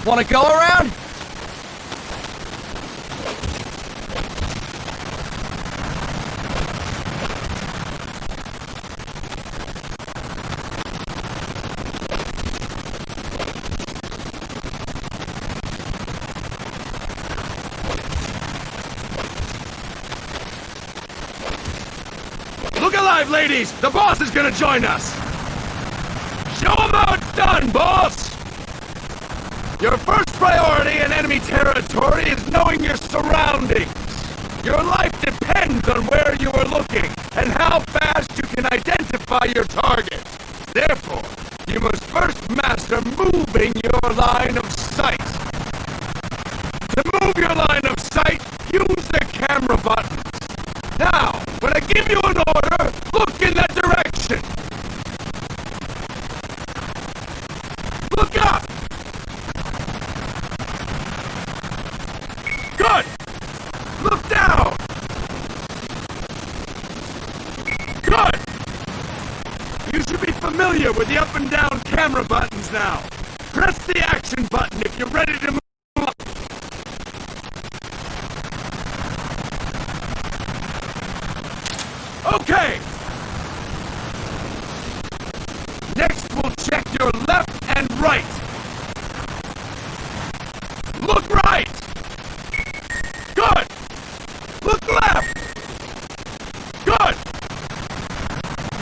Want to go around? Look alive, ladies! The boss is gonna join us! Show him how it's done, boss! Your first priority in enemy territory is knowing your surroundings. Your life depends on where you are looking and how fast you can identify your target. Therefore, you must first master moving your line of sight. To move your line of sight, use the camera buttons. Now, when I give you an order, look in that direction. Look up! Good! Look down! Good! You should be familiar with the up and down camera buttons now. Press the action button if you're ready to move up. Okay! Next we'll check your left and right. Look right! Good! Look left! Good!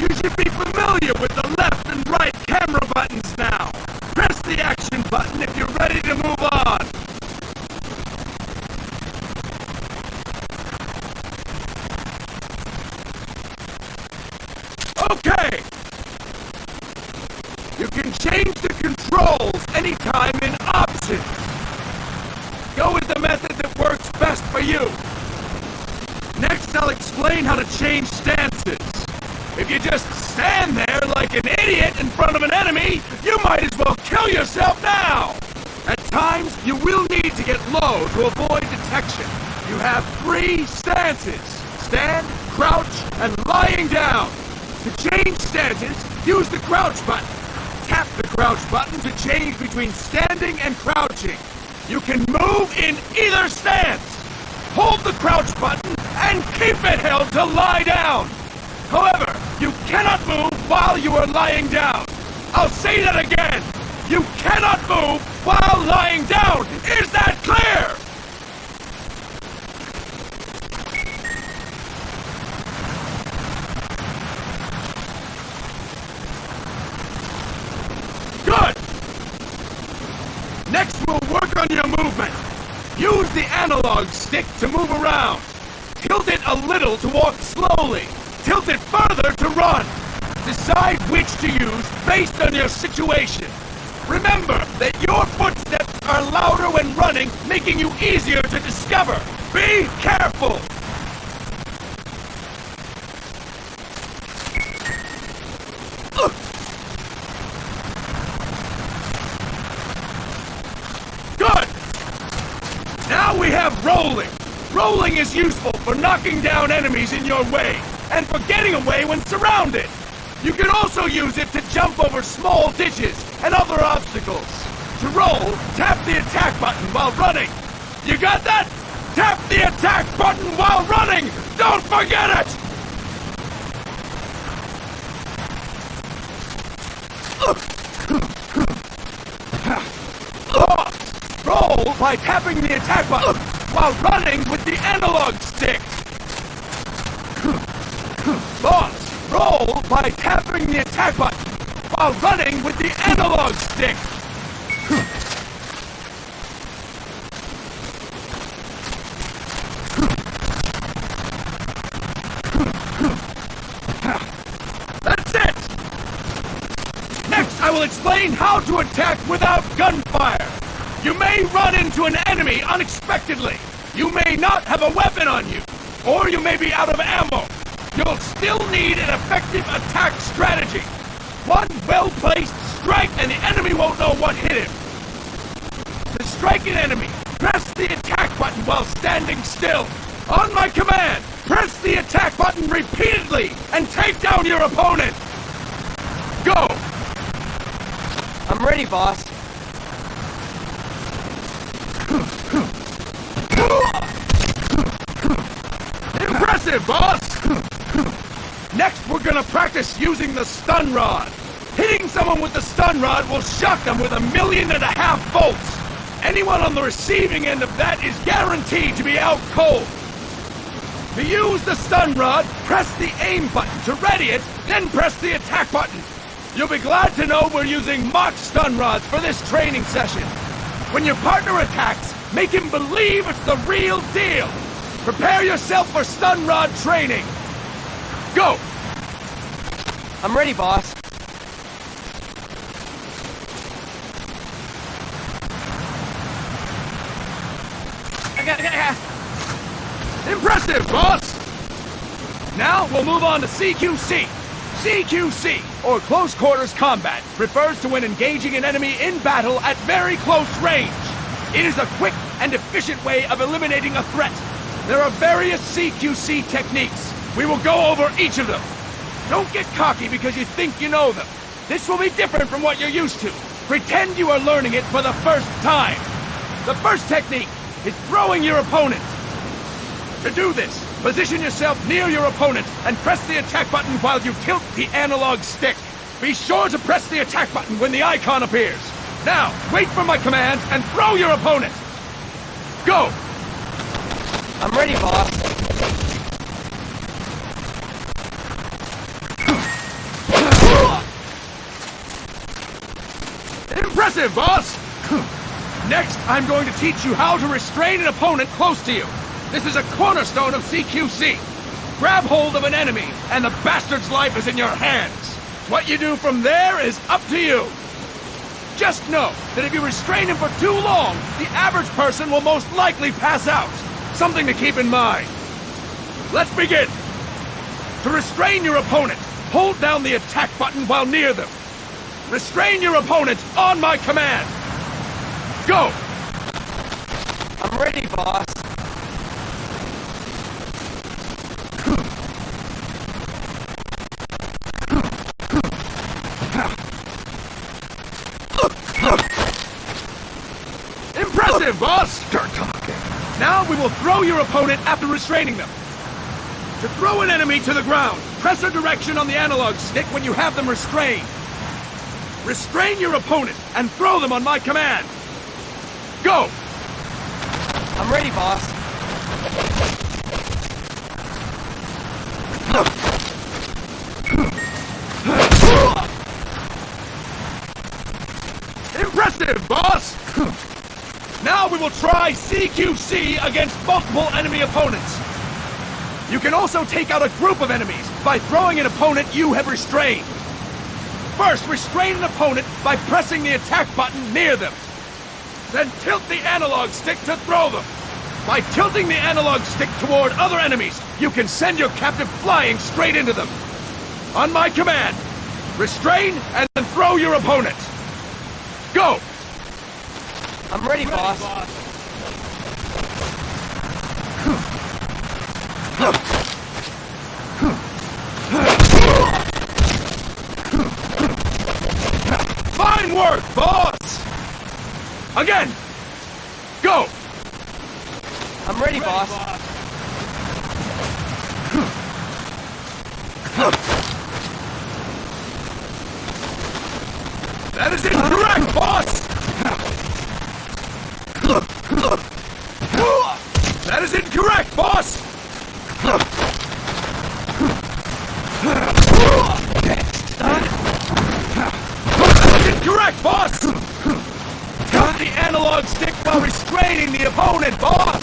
You should be familiar with the left and right camera buttons now. Press the action button if you're ready to move on. Okay! You can change the controls anytime in options. Go with the method that works best for you. Next, I'll explain how to change stances. If you just stand there like an idiot in front of an enemy, you might as well kill yourself now! At times, you will need to get low to avoid detection. You have 3 stances: stand, crouch, and lying down. To change stances, use the crouch button. Tap the crouch button to change between standing and crouching. You can move in either stance. Hold the crouch button and keep it held to lie down. However, you cannot move while you are lying down. I'll say that again. You cannot move while lying down. Is that clear? Good. Next, we'll work on your movement. Use the analog stick to move around. Tilt it a little to walk slowly. Tilt it further to run. Decide which to use based on your situation. Remember that your footsteps are louder when running, making you easier to discover. Be careful! Good! Now we have rolling. Rolling is useful for knocking down enemies in your way, and for getting away when surrounded. You can also use it to jump over small ditches and other obstacles. To roll, tap the attack button while running. You got that? Tap the attack button while running! Don't forget it! Roll by tapping the attack button while running with the analog stick. Boss, roll by tapping the attack button while running with the analog stick. will explain how to attack without gunfire. You may run into an enemy unexpectedly. You may not have a weapon on you, or you may be out of ammo. You'll still need an effective attack strategy. One well-placed strike and the enemy won't know what hit him. To strike an enemy, press the attack button while standing still. On my command, press the attack button repeatedly and take down your opponent. Go! I'm ready, boss. Impressive, boss! Next, we're gonna practice using the stun rod. Hitting someone with the stun rod will shock them with 1.5 million volts. Anyone on the receiving end of that is guaranteed to be out cold. To use the stun rod, press the aim button to ready it, then press the attack button. You'll be glad to know we're using mock stun rods for this training session. When your partner attacks, make him believe it's the real deal. Prepare yourself for stun rod training. Go! I'm ready, boss. Impressive, boss! Now we'll move on to CQC. CQC, or Close Quarters Combat, refers to when engaging an enemy in battle at very close range. It is a quick and efficient way of eliminating a threat. There are various CQC techniques. We will go over each of them. Don't get cocky because you think you know them. This will be different from what you're used to. Pretend you are learning it for the first time. The first technique is throwing your opponent. To do this, position yourself near your opponent and press the attack button while you tilt the analog stick. Be sure to press the attack button when the icon appears. Now, wait for my command and throw your opponent. Go! I'm ready, boss. Impressive, boss! Next, I'm going to teach you how to restrain an opponent close to you. This is a cornerstone of CQC. Grab hold of an enemy, and the bastard's life is in your hands. What you do from there is up to you. Just know that if you restrain him for too long, the average person will most likely pass out. Something to keep in mind. Let's begin. To restrain your opponent, hold down the attack button while near them. Restrain your opponent on my command. Go! I'm ready, boss. Impressive, boss! Start talking. Now we will throw your opponent after restraining them. To throw an enemy to the ground, press a direction on the analog stick when you have them restrained. Restrain your opponent and throw them on my command. Go! I'm ready, boss. Impressive, boss! Now we will try CQC against multiple enemy opponents. You can also take out a group of enemies by throwing an opponent you have restrained. First, restrain an opponent by pressing the attack button near them. Then tilt the analog stick to throw them. By tilting the analog stick toward other enemies, you can send your captive flying straight into them. On my command, restrain and then throw your opponent. Go! I'm ready, boss. Fine work, boss! Again! Go! I'm ready, boss. That is incorrect, boss! That is incorrect, boss! That is incorrect, boss! Tilt the analog stick while restraining the opponent, boss!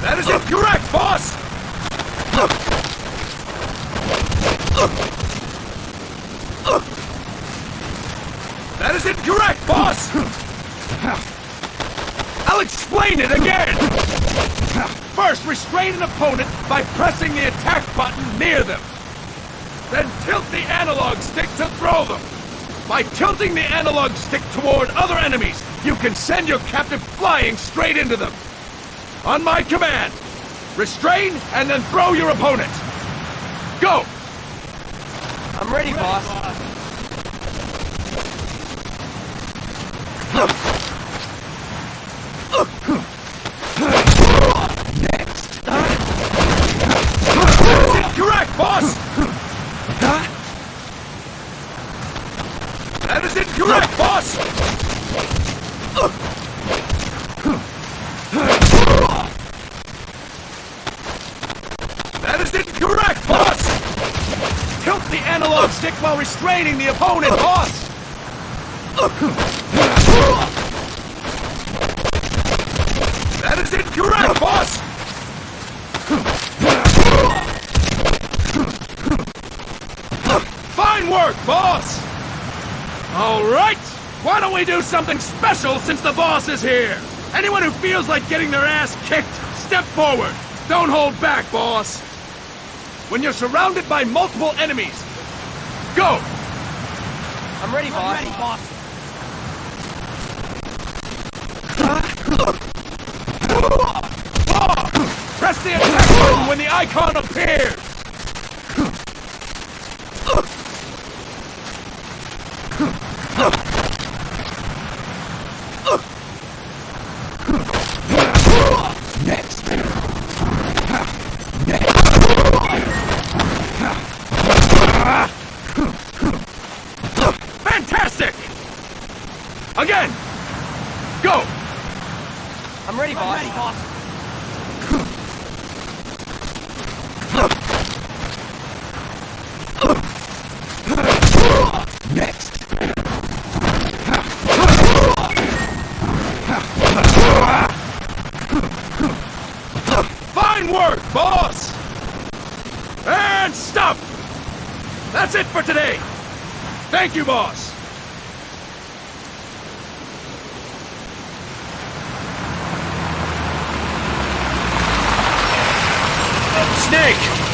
That is incorrect, boss! That is incorrect, boss! I'll explain it again! First, restrain an opponent by pressing the attack button near them. Then tilt the analog stick to throw them. By tilting the analog stick toward other enemies, you can send your captive flying straight into them. On my command, restrain and then throw your opponent. Go! I'm ready, boss. Next. That's incorrect, boss! That is incorrect, boss! That is incorrect, boss! Tilt the analog stick while restraining the opponent, boss! That is incorrect, boss! Fine work, boss! All right! Why don't we do something special since the boss is here? Anyone who feels like getting their ass kicked, step forward! Don't hold back, boss! When you're surrounded by multiple enemies, go! I'm ready, boss. Press the attack button when the icon appears! Next. Fantastic! Again! Go! I'm ready, boss. Next. Fine work, boss! And stop! That's it for today! Thank you, boss! Snake!